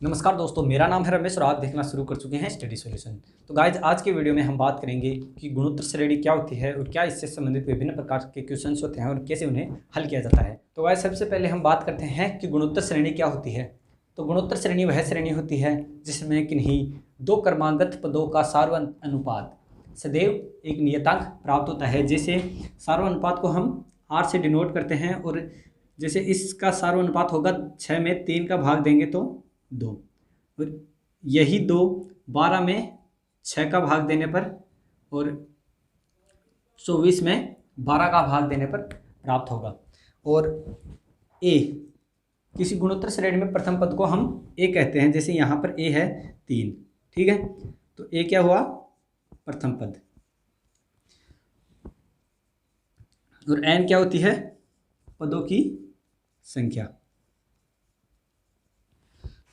नमस्कार दोस्तों, मेरा नाम है रमेश और आप देखना शुरू कर चुके हैं स्टडी सॉल्यूशन। तो गाइज, आज के वीडियो में हम बात करेंगे कि गुणोत्तर श्रेणी क्या होती है और क्या इससे संबंधित विभिन्न प्रकार के क्वेश्चंस होते हैं और कैसे उन्हें हल किया जाता है। तो गाइज, सबसे पहले हम बात करते हैं कि गुणोत्तर श्रेणी क्या होती है। तो गुणोत्तर श्रेणी वह श्रेणी होती है जिसमें किन्हीं दो क्रमागत पदों का सार्वनुपात सदैव एक नियतांक प्राप्त होता है। जैसे सार्वनुपात को हम आर से डिनोट करते हैं और जैसे इसका सार्वनुपात होगा 6 में 3 का भाग देंगे तो 2, और यही 2 12 में 6 का भाग देने पर और 24 में 12 का भाग देने पर प्राप्त होगा। और ए, किसी गुणोत्तर श्रेणी में प्रथम पद को हम ए कहते हैं। जैसे यहाँ पर ए है 3, ठीक है, तो ए क्या हुआ? प्रथम पद। और एन क्या होती है? पदों की संख्या।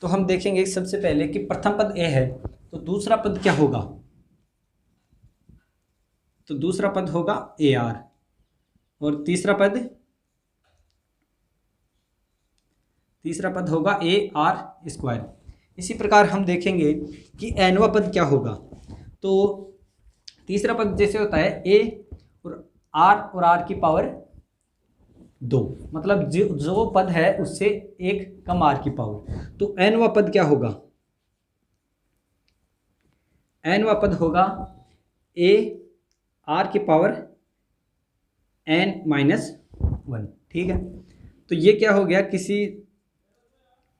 तो हम देखेंगे सबसे पहले कि प्रथम पद ए है तो दूसरा पद क्या होगा? तो दूसरा पद होगा ए आर और तीसरा पद होगा ए आर स्क्वायर। इसी प्रकार हम देखेंगे कि एनवा पद क्या होगा। तो तीसरा पद जैसे होता है ए और आर की पावर 2, मतलब जो पद है उससे एक कम आर की पावर। तो एनवा पद क्या होगा? एनवा पद होगा ए आर की पावर एन माइनस 1, ठीक है। तो ये क्या हो गया? किसी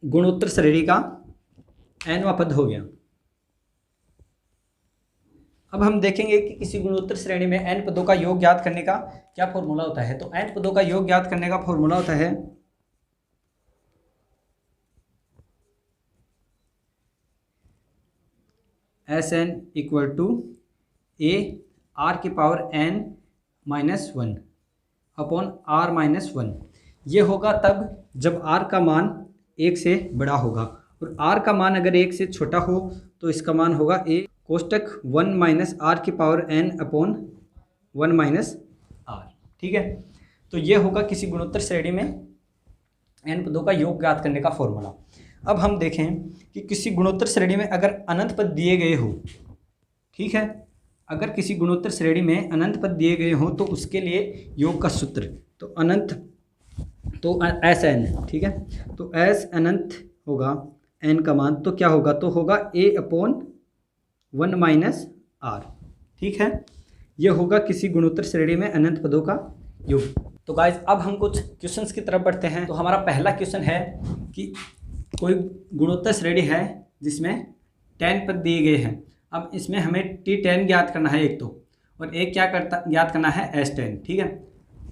गुणोत्तर श्रेणी का एनवा पद हो गया। अब हम देखेंगे कि किसी गुणोत्तर श्रेणी में एन पदों का योग ज्ञात करने का क्या फॉर्मूला होता है। तो एन पदों का योग ज्ञात करने का फॉर्मूला होता है S N equal to A R की power N minus 1 upon R minus 1। ये होगा तब जब आर का मान 1 से बड़ा होगा, और आर का मान अगर 1 से छोटा हो तो इसका मान होगा ए कोष्टक 1 माइनस आर की power N upon 1 minus R, ठीक है। तो ये होगा किसी गुणोत्तर श्रेणी में एन पदों का योग ज्ञात करने का फॉर्मूला। अब हम देखें कि किसी गुणोत्तर श्रेणी में अगर अनंत पद दिए गए हो, ठीक है, अगर किसी गुणोत्तर श्रेणी में अनंत पद दिए गए हो तो उसके लिए योग का सूत्र तो अनंत, तो एस एन, ठीक है। तो एस अनंत होगा एन का मान तो क्या होगा? तो होगा ए अपॉन 1 माइनस आर, ठीक है। यह होगा किसी गुणोत्तर श्रेणी में अनंत पदों का योग। तो गाइज, अब हम कुछ क्वेश्चंस की तरफ बढ़ते हैं। तो हमारा पहला क्वेश्चन है कि कोई गुणोत्तर श्रेणी है जिसमें 10 पद दिए गए हैं। अब इसमें हमें T10 ज्ञात करना है एक तो, और एक क्या ज्ञात करना है S10, ठीक है,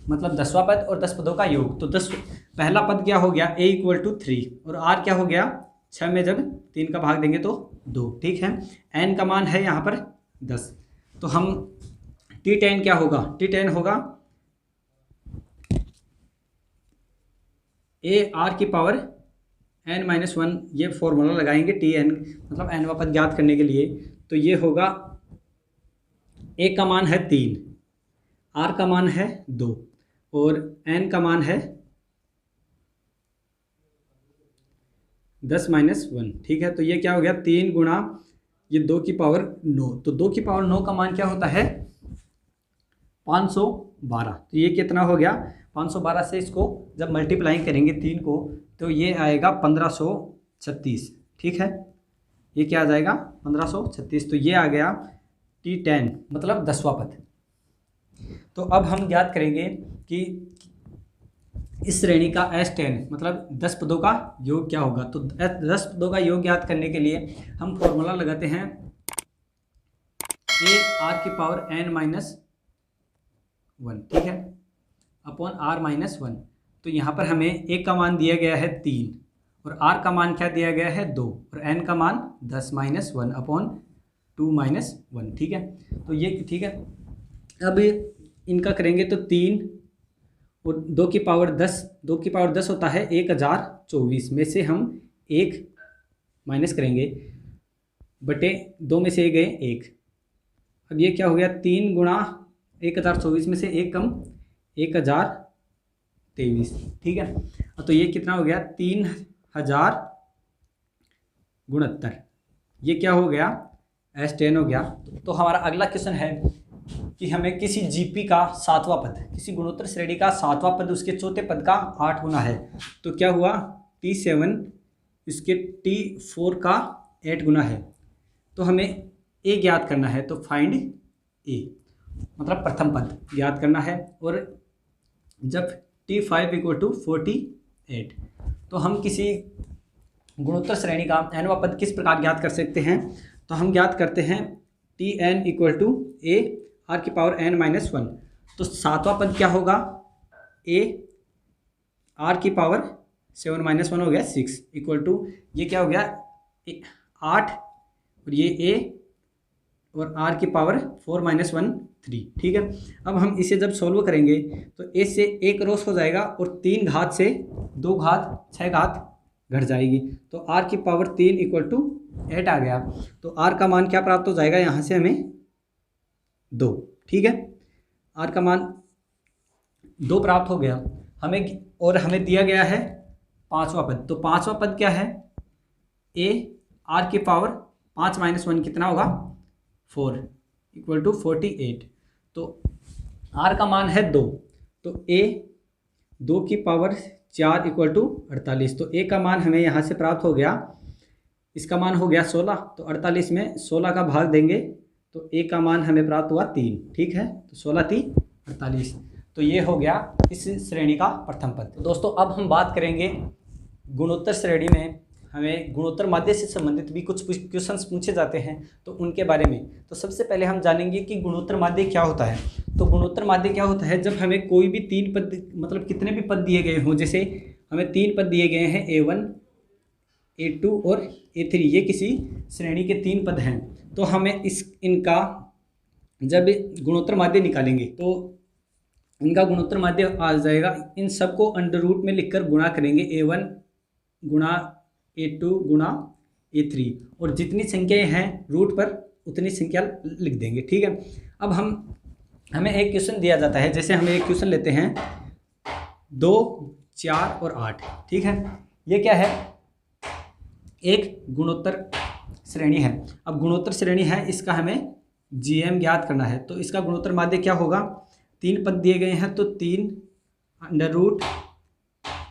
मतलब 10वां पद और 10 पदों का योग। तो 10 पहला पद क्या हो गया? A इक्वल टू 3 और R क्या हो गया? 6 में जब 3 का भाग देंगे तो 2, ठीक है। N का मान है यहाँ पर 10। तो हम T10 क्या होगा? T10 होगा ए आर की पावर n माइनस 1। ये फॉर्मूला लगाएंगे Tn, मतलब n पद ज्ञात करने के लिए। तो ये होगा ए का मान है 3, आर का मान है 2 और n का मान है 10 माइनस 1, ठीक है। तो ये क्या हो गया? 3 गुणा ये 2 की पावर 9। तो 2 की पावर 9 का मान क्या होता है? 512। तो ये कितना हो गया? 512 से इसको जब मल्टीप्लाई करेंगे 3 को तो ये आएगा 1536, ठीक है। ये क्या आ जाएगा? 1536। तो ये आ गया T10, मतलब 10वां पद। तो अब हम ज्ञात करेंगे कि इस श्रेणी का S10 मतलब 10 पदों का योग क्या होगा। तो 10 पदों का योग ज्ञात करने के लिए हम फॉर्मूला लगाते हैं ए आर की पावर n माइनस 1, ठीक है, अपॉन आर माइनस 1। तो यहाँ पर हमें ए का मान दिया गया है 3 और आर का मान क्या दिया गया है? 2 और एन का मान 10 माइनस 1 अपॉन 2 माइनस 1, ठीक है। तो ये ठीक है। अब इनका करेंगे तो 3 और 2 की पावर 10 होता है 1024 में से हम 1 माइनस करेंगे बटे 2 में से गए 1। अब ये क्या हो गया? 3 गुणा 1024 में से 1 कम 1023, ठीक है। तो ये कितना हो गया? 3000 गुणोत्तर, ये क्या हो गया, S10 हो गया। तो हमारा अगला क्वेश्चन है कि हमें किसी जीपी का 7वां पद, किसी गुणोत्तर श्रेणी का 7वां पद उसके चौथे पद का 8 गुना है। तो क्या हुआ, T7 इसके T4 का 8 गुना है। तो हमें ए ज्ञात करना है, तो फाइंड ए, मतलब प्रथम पद ज्ञात करना है। और जब T5 इक्वल टू 48, तो हम किसी गुणोत्तर श्रेणी का nवां पद किस प्रकार ज्ञात कर सकते हैं, तो हम ज्ञात करते हैं Tn equal to A R की पावर n-1। तो 7वां पद क्या होगा, ए आर की पावर 7-1 हो गया 6 इक्वल टू, ये क्या हो गया 8 और ये ए और आर की पावर 4-1 3। ठीक है, अब हम इसे जब सॉल्व करेंगे तो ए से 1 क्रॉस हो जाएगा और 3 घात से 2 घात 6 घात घट जाएगी। तो आर की पावर 3 इक्वल टू 8 आ गया। तो आर का मान क्या प्राप्त हो जाएगा, यहाँ से हमें 2। ठीक है, आर का मान 2 प्राप्त हो गया हमें, और हमें दिया गया है 5वां पद। तो 5वां पद क्या है, ए आर की पावर 5-1 कितना होगा 4 इक्वल टू 48। तो आर का मान है 2, तो ए 2 की पावर 4 इक्वल टू 48। तो ए का मान हमें यहाँ से प्राप्त हो गया, इसका मान हो गया 16। तो 48 में 16 का भाग देंगे तो ए का मान हमें प्राप्त हुआ 3। ठीक है, तो 16-3 48। तो ये हो गया इस श्रेणी का प्रथम पद। तो दोस्तों अब हम बात करेंगे गुणोत्तर श्रेणी में हमें गुणोत्तर माध्य से संबंधित भी कुछ क्वेश्चंस पूछे जाते हैं, तो उनके बारे में। तो सबसे पहले हम जानेंगे कि गुणोत्तर माध्य क्या होता है। तो गुणोत्तर माध्य क्या होता है, जब हमें कोई भी 3 पद, मतलब कितने भी पद दिए गए हों, जैसे हमें 3 पद दिए गए हैं A1 A2 और A3, ये किसी श्रेणी के 3 पद हैं। तो हमें इनका जब गुणोत्तर माध्य निकालेंगे तो इनका गुणोत्तर माध्य आ जाएगा, इन सबको अंडर रूट में लिखकर गुणा करेंगे, A1 गुणा A2 गुणा A3, और जितनी संख्याएं हैं रूट पर उतनी संख्या लिख देंगे। ठीक है, अब हमें एक क्वेश्चन दिया जाता है, जैसे हमें एक क्वेश्चन लेते हैं 2, 4 और 8। ठीक है, ये क्या है, एक गुणोत्तर श्रेणी है। अब गुणोत्तर श्रेणी है, इसका हमें GM ज्ञात करना है। तो इसका गुणोत्तर माध्य क्या होगा, 3 पद दिए गए हैं, तो 3 अंडर रूट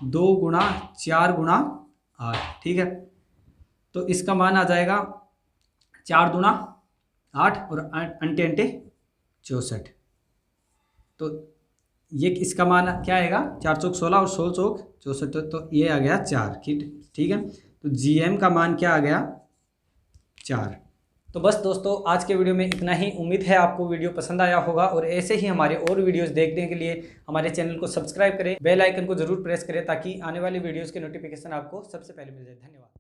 2 गुणा 4 गुणा 8। ठीक है, तो इसका मान आ जाएगा 4 दूना 8 और अंटे अंटे 64। तो ये इसका मान क्या आएगा, 4 चौक 16 और 16 चौक 64। तो ये आ गया 4। ठीक है, तो GM का मान क्या आ गया 4। तो बस दोस्तों आज के वीडियो में इतना ही। उम्मीद है आपको वीडियो पसंद आया होगा, और ऐसे ही हमारे और वीडियोस देखने के लिए हमारे चैनल को सब्सक्राइब करें, बेल आइकन को जरूर प्रेस करें ताकि आने वाली वीडियोस के नोटिफिकेशन आपको सबसे पहले मिल जाए। धन्यवाद।